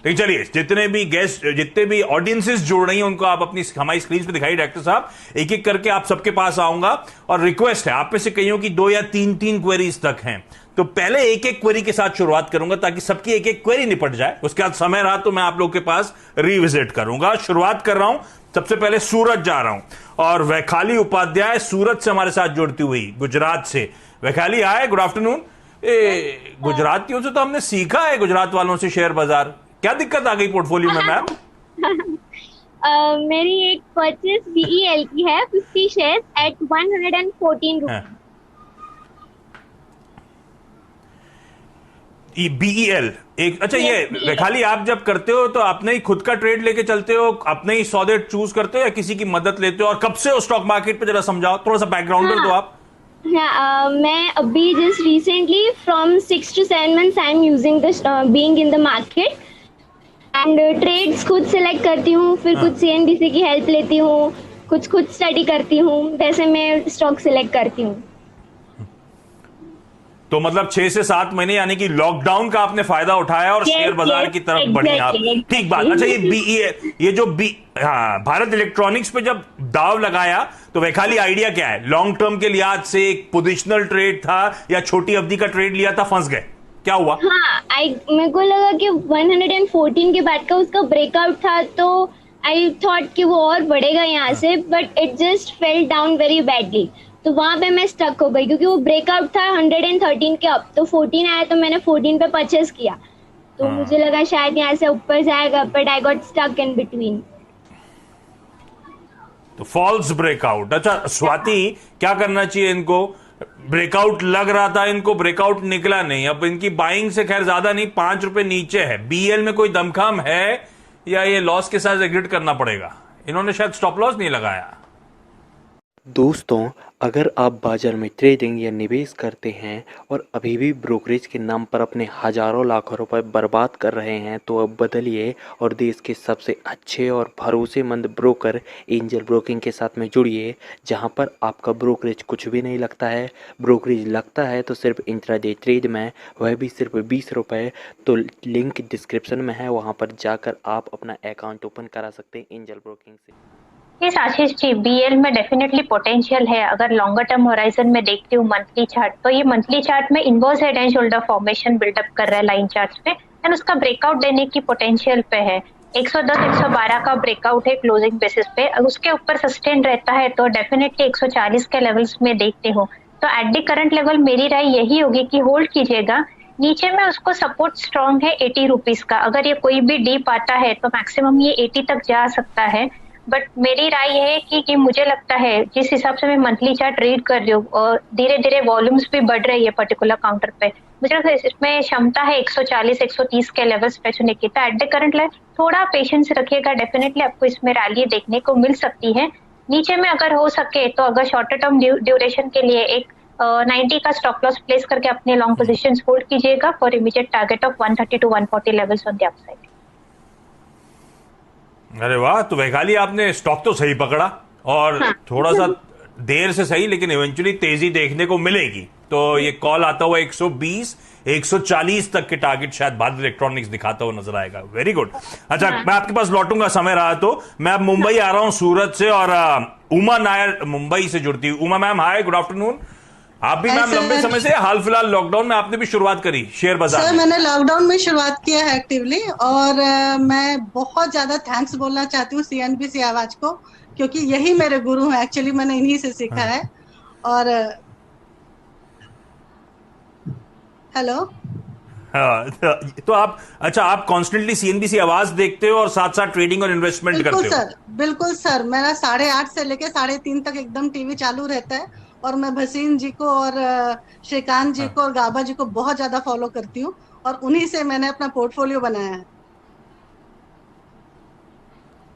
लेकिन चलिए, जितने भी गेस्ट, जितने भी ऑडियंसेस जुड़ रही हैं उनको आप अपनी हमारी स्क्रीन पे दिखाइए डायरेक्टर साहब, एक एक करके आप सबके पास आऊंगा। और रिक्वेस्ट है आप में से कईयों की 2 या 3 क्वेरीज तक हैं, तो पहले एक एक क्वेरी के साथ शुरुआत करूंगा ताकि सबकी एक एक क्वेरी निपट जाए। उसके बाद समय रहा तो मैं आप लोग के पास रिविजिट करूंगा। शुरुआत कर रहा हूं, सबसे पहले सूरत जा रहा हूं, और वैखाली उपाध्याय सूरत से हमारे साथ जुड़ती हुई, गुजरात से। वैखाली आए, गुड आफ्टरनून। गुजरातियों से तो हमने सीखा है, गुजरात वालों से शेयर बाजार। क्या दिक्कत आ गई पोर्टफोलियो में मैम? मेरी एक परचेस BEL की है, 50 शेयर एट 114 रुपीज। BEL एक, अच्छा यस, ये BEL। खाली आप जब करते हो तो अपने ही खुद का ट्रेड लेके चलते हो, अपने ही सौदे चूज करते हो या किसी की मदद लेते हो? और कब से हो स्टॉक मार्केट पे, जरा समझाओ, थोड़ा सा बैकग्राउंडर दो हाँ, आप। हाँ, मैं अभी just recently from 6 to 7 months I am using the being in the market and trades खुद सेलेक्ट करती हूँ, फिर कुछ हाँ, CNBC की हेल्प लेती हूँ, कुछ खुद स्टडी करती हूँ, वैसे मैं स्टॉक सेलेक्ट करती हूँ। तो मतलब 6 से 7 महीने, यानी कि लॉकडाउन का आपने फायदा उठाया और शेयर यस, बाजार यस, की तरफ बढ़ी आप। एग्जैक्टली, ठीक बात। अच्छा, ये एग्जैक्टली। BEL, ये जो हाँ, भारत इलेक्ट्रॉनिक्स पे जब दाव लगाया तो वैखाली आइडिया क्या है? लॉन्ग टर्म के लिहाज से एक पोजिशनल ट्रेड था या छोटी अवधि का ट्रेड लिया था, फंस गए, क्या हुआ? हाँ, आई मेरे को लगा कि 114 के बाद का उसका ब्रेकआउट था, तो आई थॉट कि वो और बढ़ेगा यहाँ हाँ, से, but it just fell down very badly. तो वहां पे मैं स्टक हो गई क्योंकि वो ब्रेकआउट था 113 के अप, तो 14 आया तो मैंने 14 पे परचेस किया। तो मुझे हाँ। लगा शायद यहाँ से ऊपर जाएगा, but I got stuck in between. तो फॉल्स ब्रेकआउट। अच्छा स्वाति, क्या करना चाहिए इनको? ब्रेकआउट लग रहा था इनको, ब्रेकआउट निकला नहीं, अब इनकी बाइंग से खैर ज्यादा नहीं, 5 रुपए नीचे है। BEL में कोई दमखम है या ये लॉस के साथ एग्जिट करना पड़ेगा? इन्होंने शायद स्टॉप लॉस नहीं लगाया। दोस्तों, अगर आप बाजार में ट्रेडिंग या निवेश करते हैं और अभी भी ब्रोकरेज के नाम पर अपने हजारों लाखों रुपए बर्बाद कर रहे हैं, तो अब बदलिए और देश के सबसे अच्छे और भरोसेमंद ब्रोकर एंजल ब्रोकिंग के साथ में जुड़िए, जहां पर आपका ब्रोकरेज कुछ भी नहीं लगता है। ब्रोकरेज लगता है तो सिर्फ इंट्राडे ट्रेड में, वह भी सिर्फ 20 रुपये। तो लिंक डिस्क्रिप्शन में है, वहां पर जाकर आप अपना अकाउंट ओपन करा सकते हैं एंजल ब्रोकिंग से। यस आशीष जी, BEL में डेफिनेटली पोटेंशियल है। अगर लॉन्गर टर्म होराइजन में देखती हूँ मंथली चार्ट, तो ये मंथली चार्ट में inverse head and shoulder formation buildup कर रहा है लाइन चार्ट्स में, एंड उसका ब्रेकआउट देने की पोटेंशियल पे है। 110 112 का ब्रेकआउट है क्लोजिंग बेसिस पे, अगर उसके ऊपर सस्टेन रहता है तो डेफिनेटली 140 के लेवल्स में देखते हो। तो एट द करंट लेवल मेरी राय यही होगी कि होल्ड कीजिएगा। नीचे में उसको सपोर्ट स्ट्रॉन्ग है 80 रुपीज का, अगर ये कोई भी डीप आता है तो मैक्सिमम ये 80 तक जा सकता है। बट मेरी राय है कि मुझे लगता है जिस हिसाब से मैं मंथली चार्ट रीड कर रही हूँ और धीरे धीरे वॉल्यूम्स भी बढ़ रही है पर्टिकुलर काउंटर पे, मुझे लगता है इसमें क्षमता है 140 130 के लेवल्स पे छूने की। तो एट द करंट लेवल थोड़ा पेशेंस रखिएगा, डेफिनेटली आपको इसमें रैली देखने को मिल सकती है। नीचे में अगर हो सके तो अगर शॉर्टर टर्म ड्यूरेशन के लिए एक 90 का स्टॉप लॉस प्लेस करके अपने लॉन्ग पोजीशंस होल्ड कीजिएगा for immediate target of 130 to 140 levels on the upside. अरे वाह, तो वैखाली आपने स्टॉक तो सही पकड़ा, और हाँ। थोड़ा सा देर से सही, लेकिन इवेंचुअली तेजी देखने को मिलेगी। तो ये कॉल आता हुआ 120 140 तक के टारगेट शायद भारत इलेक्ट्रॉनिक्स दिखाता हुआ नजर आएगा। Very good. अच्छा, हाँ, मैं आपके पास लौटूंगा, समय रहा तो। मैं अब मुंबई आ रहा हूं सूरत से, और उमा नायर मुंबई से जुड़ती हुई। उमा मैम, हाय, गुड आफ्टरनून। आप भी मैम लंबे सर। समय से, हाल फिलहाल लॉकडाउन में आपने भी शुरुआत करी शेयर बाजार सर, में? मैंने लॉकडाउन में शुरुआत किया है एक्टिवली, और मैं बहुत ज्यादा थैंक्स बोलना चाहती हूँ CNBC आवाज को, क्योंकि यही मेरे गुरु हैं। एक्चुअली मैंने इन्हीं से सीखा है। और हेलो। हाँ, तो आप, अच्छा, आप कॉन्स्टेंटली CNBC आवाज देखते हो और साथ साथ ट्रेडिंग और इन्वेस्टमेंट बिल्कुल करते हो? सर, बिल्कुल सर, मेरा 8:30 से लेके 3:30 तक एकदम टीवी चालू रहता है। और मैं भसीन जी को और श्रीकांत जी हाँ। को और गाबा जी को बहुत ज्यादा फॉलो करती हूँ, और उन्हीं से मैंने अपना पोर्टफोलियो बनाया है।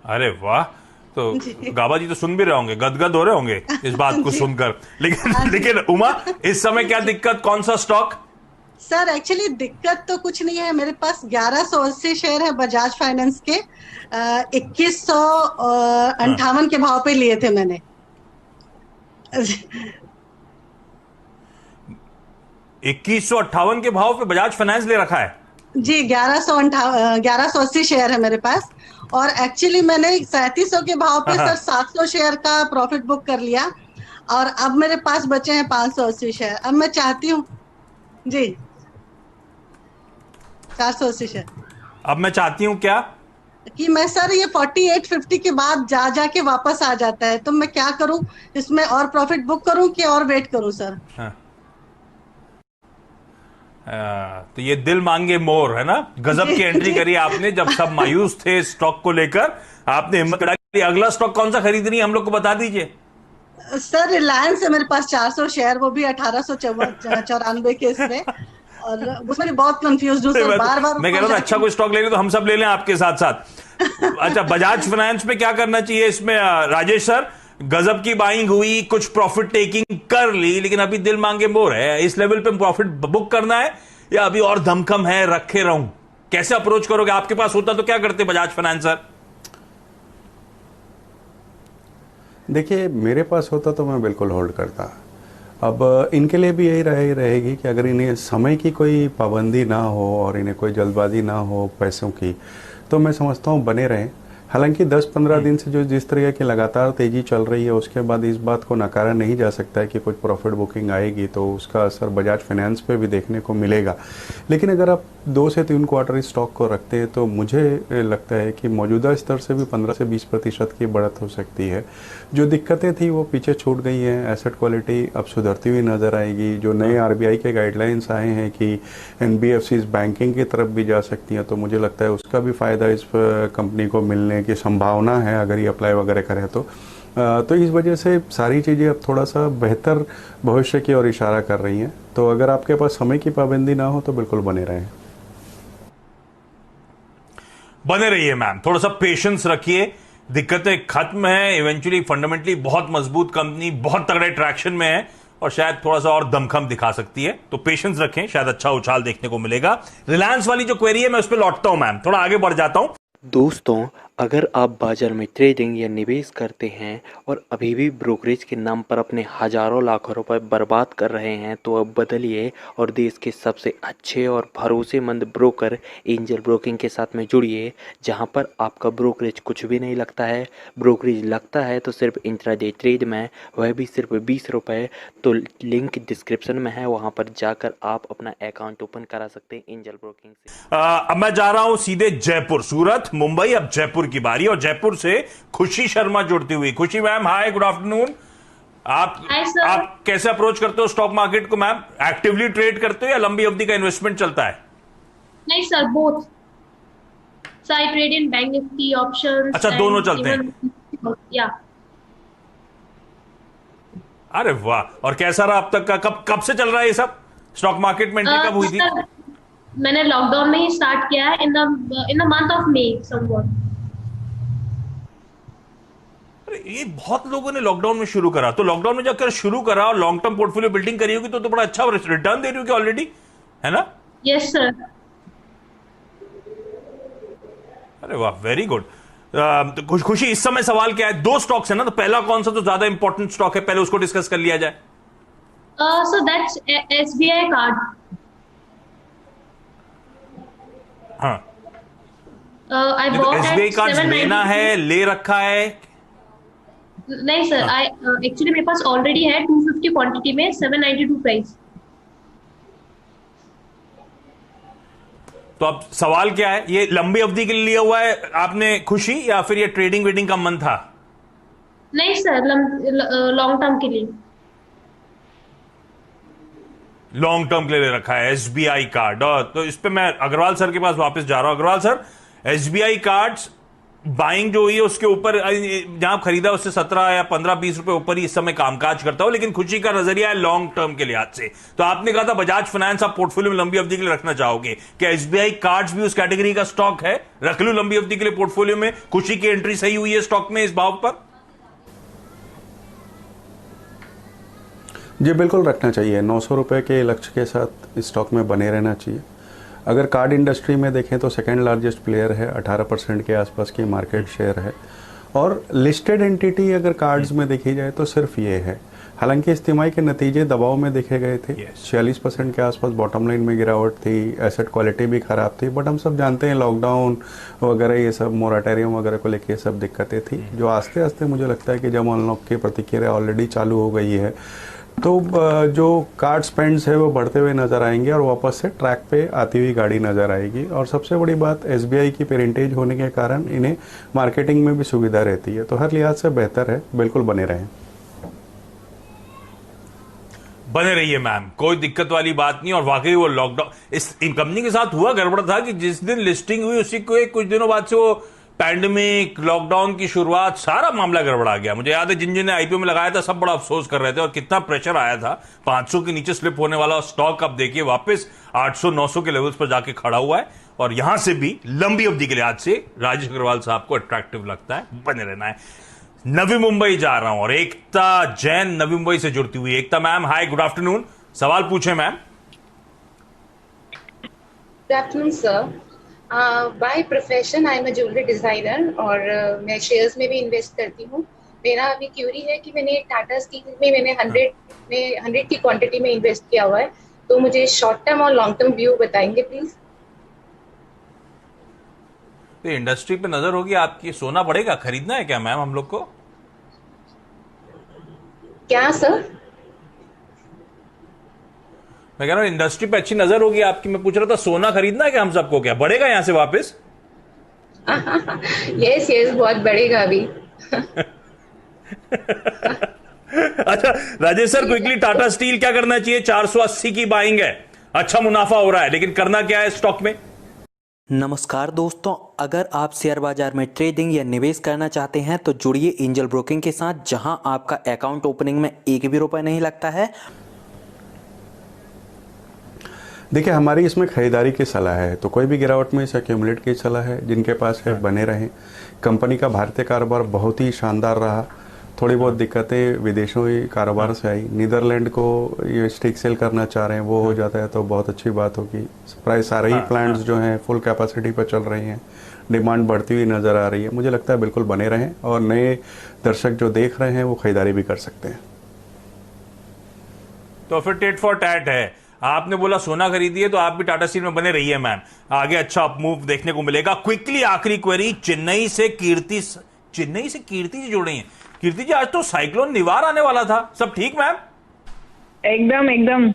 अरे वाह, तो जी। गाबा जी तो सुन भी रहे होंगे, गदगद हो रहे होंगे इस बात को जी। सुनकर। हाँ लेकिन जी। लेकिन उमा, इस समय क्या दिक्कत, कौन सा स्टॉक? सर, एक्चुअली दिक्कत तो कुछ नहीं है। मेरे पास 1180 शेयर है बजाज फाइनेंस के। 2158 के भाव पे लिए थे मैंने। 2158 के भाव पे बजाज फाइनेंस ले रखा है? जी 1180 शेयर है मेरे पास। और एक्चुअली मैंने 3700 के भाव पे सर 700 शेयर का प्रॉफिट बुक कर लिया, और अब मेरे पास बचे हैं 580 शेयर। अब मैं चाहती हूँ जी 480 शेयर अब मैं चाहती हूँ क्या? कि मैं सर ये 4850 के बाद जाके वापस आ जाता है, तो मैं क्या करूं इसमें? और प्रॉफिट बुक करूं कि और वेट करूं सर? हाँ। तो ये दिल मांगे मोर है ना, गजब की एंट्री करी आपने जब सब मायूस थे स्टॉक को लेकर, आपने हिम्मत करी। अगला स्टॉक कौन सा खरीद रही है हम लोग को बता दीजिए। सर रिलायंस है मेरे पास 400 शेयर, वो भी 1894 के इसमें, और उसमें भी बहुत कंफ्यूज हूँ सर, बार बार मैं कह रहा था अच्छा कोई स्टॉक ले ली तो हम सब ले लें आपके साथ साथ। अच्छा, बजाज फाइनेंस में क्या करना चाहिए इसमें राजेश सर? गजब की बाइंग हुई, कुछ प्रॉफिट टेकिंग कर ली, लेकिन अभी दिल मांगे मोर है। इस लेवल पे प्रॉफिट बुक करना है या अभी और धमकम है, रखे रहूं? कैसे अप्रोच करोगे? आपके पास होता तो क्या करते बजाज फाइनेंस सर? देखिए, मेरे पास होता तो मैं बिल्कुल होल्ड करता। अब इनके लिए भी यही रहेगी कि अगर इन्हें समय की कोई पाबंदी ना हो और इन्हें कोई जल्दबाजी ना हो पैसों की, तो मैं समझता हूँ बने रहें। हालांकि 10-15 दिन से जो जिस तरह की लगातार तेजी चल रही है, उसके बाद इस बात को नकारा नहीं जा सकता है कि कुछ प्रॉफिट बुकिंग आएगी तो उसका असर बजाज फाइनेंस पे भी देखने को मिलेगा। लेकिन अगर आप 2 से 3 क्वार्टर इस स्टॉक को रखते हैं तो मुझे लगता है कि मौजूदा स्तर से भी 15 से 20% की बढ़त हो सकती है। जो दिक्कतें थी वो पीछे छूट गई हैं, एसेट क्वालिटी अब सुधरती हुई नज़र आएगी। जो नए RBI के गाइडलाइंस आए हैं कि NBFCs बैंकिंग की तरफ भी जा सकती हैं, तो मुझे लगता है उसका भी फ़ायदा इस कंपनी को मिलने की संभावना है अगर ये अप्लाई वगैरह करें तो इस वजह से सारी चीज़ें अब थोड़ा सा बेहतर भविष्य की ओर इशारा कर रही हैं। तो अगर आपके पास समय की पाबंदी ना हो तो बिल्कुल बने रहें। बने रहिए मैम, थोड़ा सा पेशेंस रखिए, दिक्कतें खत्म है। इवेंचुअली फंडामेंटली बहुत मजबूत कंपनी, बहुत तगड़े ट्रैक्शन में है और शायद थोड़ा सा और दमखम दिखा सकती है, तो पेशेंस रखें, शायद अच्छा उछाल देखने को मिलेगा। रिलायंस वाली जो क्वेरी है मैं उस पर लौटता हूं मैम, थोड़ा आगे बढ़ जाता हूं। दोस्तों, अगर आप बाजार में ट्रेडिंग या निवेश करते हैं और अभी भी ब्रोकरेज के नाम पर अपने हजारों लाखों रुपए बर्बाद कर रहे हैं, तो अब बदलिए और देश के सबसे अच्छे और भरोसेमंद ब्रोकर एंजल ब्रोकिंग के साथ में जुड़िए, जहां पर आपका ब्रोकरेज कुछ भी नहीं लगता है। ब्रोकरेज लगता है तो सिर्फ इंट्राडे ट्रेड में, वह भी सिर्फ 20 रुपये। तो लिंक डिस्क्रिप्शन में है, वहां पर जाकर आप अपना अकाउंट ओपन करा सकते हैं एंजल ब्रोकिंग से। अब मैं जा रहा हूं सीधे जयपुर, सूरत, मुंबई, अब जयपुर की बारी, और जयपुर से खुशी शर्मा जुड़ती हुई। खुशी मैम, हाय, गुड आफ्टरनून। आप कैसे अप्रोच करते हो स्टॉक मार्केट को मैम? एक्टिवली ट्रेड करते हो या लंबी अवधि का इन्वेस्टमेंट चलता है? नहीं sir, both. So I trade in bank Nifty, options. अच्छा, दोनों चलते हैं? या। अरे वाह, और कैसा रहा अब तक का? कब से चल रहा है ये सब? स्टॉक मार्केट में एंट्री कब हुई थी? मैंने लॉकडाउन में ही स्टार्ट किया है, in the month of May somewhat. ये बहुत लोगों ने लॉकडाउन में शुरू करा, तो लॉकडाउन में जब शुरू करा और लॉन्ग टर्म पोर्टफोलियो बिल्डिंग करी होगी तो बड़ा अच्छा रिटर्न दे रही होगी ऑलरेडी, है ना? Yes sir. अरे वाह, वेरी गुड। तो खुशी, इस समय सवाल क्या है? 2 स्टॉक्स है ना, तो पहला कौन सा तो ज्यादा इंपॉर्टेंट स्टॉक है, पहले उसको डिस्कस कर लिया जाए। So that's SBI card. हाँ, आई बॉट SBI कार्ड लेना है, ले रखा है? नहीं सर, एक्चुअली मेरे पास ऑलरेडी है 250 क्वांटिटी में, 792 प्राइस। तो अब सवाल क्या है, ये लंबी अवधि के लिए लिया हुआ है आपने खुशी, या फिर ये ट्रेडिंग वेडिंग का मन था? नहीं सर, लॉन्ग टर्म के लिए। लॉन्ग टर्म के लिए ले रखा है SBI कार्ड। तो इस पे मैं अग्रवाल सर के पास वापस जा रहा हूं। Agarwal sir, SBI cards buying जो हुई है उसके ऊपर, जहां खरीदा उससे 17 या 15-20 रुपए ऊपर ही इस समय कामकाज करता हो, लेकिन खुशी का नजरिया है लॉन्ग टर्म के लिहाज से। तो आपने कहा था बजाज फाइनेंस आप पोर्टफोलियो में लंबी अवधि के लिए रखना चाहोगे, क्या SBI कार्ड्स भी उस कैटेगरी का स्टॉक है? रख लूं लंबी अवधि के लिए पोर्टफोलियो में? खुशी की एंट्री सही हुई है स्टॉक में इस भाव पर? जी बिल्कुल रखना चाहिए। 900 रुपये के लक्ष्य के साथ स्टॉक में बने रहना चाहिए। अगर कार्ड इंडस्ट्री में देखें तो सेकेंड लार्जेस्ट प्लेयर है, 18% के आसपास की मार्केट शेयर है, और लिस्टेड एंटिटी अगर कार्ड्स में देखी जाए तो सिर्फ ये है। हालांकि इस तिमाही के नतीजे दबाव में देखे गए थे। Yes. 46% के आसपास बॉटम लाइन में गिरावट थी, एसेट क्वालिटी भी खराब थी, बट हम सब जानते हैं लॉकडाउन वगैरह ये सब मोराटोरियम वगैरह को लेके ये सब दिक्कतें थी, जो आस्ते आस्ते मुझे लगता है कि जब अनलॉक की प्रतिक्रिया ऑलरेडी चालू हो गई है तो जो कार्ड स्पेंड्स है वो बढ़ते हुए नज़र आएंगे और वापस से ट्रैक पे आती हुई गाड़ी नज़र आएगी। और सबसे बड़ी बात SBI की पेरेंटेज होने के कारण इन्हें मार्केटिंग में भी सुविधा रहती है, तो हर लिहाज से बेहतर है, बिल्कुल बने रहें। बने रहिए मैम, कोई दिक्कत वाली बात नहीं। और वाकई वो लॉकडाउन इस इन कंपनी के साथ हुआ गड़बड़ था कि जिस दिन लिस्टिंग हुई उसी को कुछ दिनों बाद से वो पैंडेमिक लॉकडाउन की शुरुआत सारा मामला गड़बड़ा गया। मुझे याद है जिन जिन ने IPO में लगाया था सब बड़ा अफसोस कर रहे थे और कितना प्रेशर आया था। 500 के नीचे स्लिप होने वाला स्टॉक अब देखिए वापस 800-900 के लेवल्स पर जाके खड़ा हुआ है और यहां से भी लंबी अवधि के लिहाज से राजेश अग्रवाल साहब को अट्रैक्टिव लगता है, बने रहना है। नवी मुंबई जा रहा हूं और एकता जैन नवी मुंबई से जुड़ती हुई। एकता मैम हाय, गुड आफ्टरनून, सवाल पूछे ma'am. Good afternoon sir. By profession I am a jewellery designer और मैं शेयर्स में भी इन्वेस्ट करती हूँ। मेरा अभी क्यूरी है कि मैंने टाटा स्टील में मैंने 100 की क्वांटिटी में इन्वेस्ट किया हुआ है, तो मुझे शॉर्ट टर्म और लॉन्ग टर्म व्यू बताएंगे प्लीज। तो इंडस्ट्री पे नजर होगी आपकी, सोना पड़ेगा, खरीदना है क्या मैम हम लोग को? क्या सर? मैं कह रहा हूं इंडस्ट्री पे अच्छी नजर होगी आपकी। मैं पूछ रहा था सोना खरीदना है क्या हम सबको, क्या बढ़ेगा यहां से वापस? यस यस, बहुत बढ़ेगा अभी। अच्छा Rajesh sir, quickly Tata steel क्या करना चाहिए? 480 की बाइंग है, अच्छा मुनाफा हो रहा है, लेकिन करना क्या है स्टॉक में? नमस्कार दोस्तों, अगर आप शेयर बाजार में ट्रेडिंग या निवेश करना चाहते हैं तो जुड़िए एंजल ब्रोकिंग के साथ, जहां आपका अकाउंट ओपनिंग में एक भी रुपए नहीं लगता है। देखिए हमारी इसमें खरीदारी की सलाह है, तो कोई भी गिरावट में इसे एक्यूमुलेट की सलाह है। जिनके पास है बने रहें। कंपनी का भारतीय कारोबार बहुत ही शानदार रहा, थोड़ी बहुत दिक्कतें विदेशों के कारोबार से आई। नीदरलैंड को ये स्टिक सेल करना चाह रहे हैं, वो हो जाता है तो बहुत अच्छी बात होगी। प्राय सारे ही प्लांट्स जो हैं फुल कैपेसिटी पर चल रहे हैं, डिमांड बढ़ती हुई नज़र आ रही है। मुझे लगता है बिल्कुल बने रहें और नए दर्शक जो देख रहे हैं वो खरीदारी भी कर सकते हैं। तो फिर टेट फॉर टैट है, आपने बोला सोना खरीदिए तो आप भी टाटा स्टील में बने रहिए मैम, आगे अच्छा अपमूव देखने को मिलेगा। क्विकली आखिरी क्वेरी, चेन्नई से कीर्ति जी जुड़ रही हैं। कीर्ति जी, आज तो साइक्लोन निवार आने वाला था, सब ठीक मैम? एकदम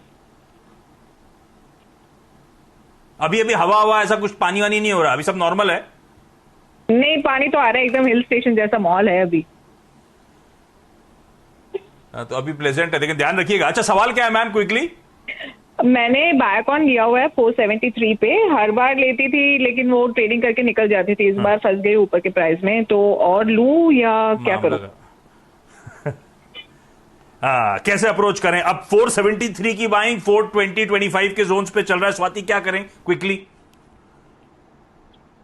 अभी हवा ऐसा कुछ पानी वानी नहीं हो रहा, अभी सब नॉर्मल है? नहीं, पानी तो आ रहा है, एकदम हिल स्टेशन जैसा माहौल है अभी। तो अभी प्लेजेंट है, लेकिन ध्यान रखिएगा। अच्छा सवाल क्या है मैम क्विकली? मैंने बायोकॉन लिया हुआ है 473 पे, हर बार लेती थी लेकिन वो ट्रेडिंग करके निकल जाती थी। इस बार फंस गई ऊपर के प्राइस में, तो और लूं या क्या करूं? हाँ, कैसे अप्रोच करें? अब 473 की बाइंग 420-25 के जोन्स पे चल रहा है। स्वाति क्या करें क्विकली?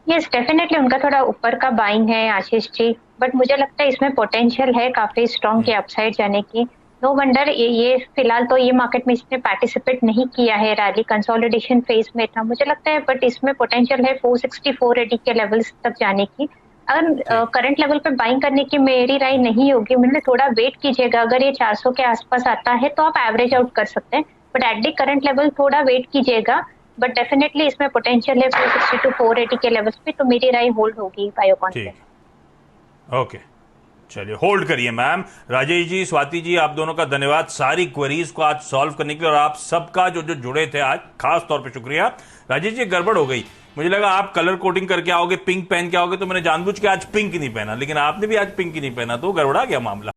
यस डेफिनेटली उनका थोड़ा ऊपर का बाइंग है आशीष जी, बट मुझे लगता है इसमें पोटेंशियल है काफी स्ट्रॉन्ग के अपसाइड जाने की। नो वंडर ये फिलहाल तो ये मार्केट में इसने पार्टिसिपेट नहीं किया है, रैली कंसोलिडेशन फेज में था मुझे लगता है, बट इसमें पोटेंशियल है 460-480 के लेवल्स तक जाने की। अगर करंट लेवल पे बाइंग करने की मेरी राय नहीं होगी, मतलब थोड़ा वेट कीजिएगा। अगर ये 400 के आसपास आता है तो आप एवरेज आउट कर सकते हैं, but at the current level थोड़ा वेट कीजिएगा। बट डेफिनेटली इसमें पोटेंशियल है 460-480 के लेवल्स पे, तो मेरी राय होल्ड होगी बायोकॉन पे। ओके, चलिए होल्ड करिए मैम। राजेश जी, स्वाति जी, आप दोनों का धन्यवाद सारी क्वेरीज को आज सॉल्व करने के लिए, और आप सबका जो जुड़े थे आज खास तौर पे शुक्रिया। राजेश जी गड़बड़ हो गई, मुझे लगा आप कलर कोडिंग करके आओगे, पिंक पहन के आओगे, तो मैंने जानबूझ के आज पिंक नहीं पहना, लेकिन आपने भी आज पिंक नहीं पहना, तो गड़बड़ा गया मामला।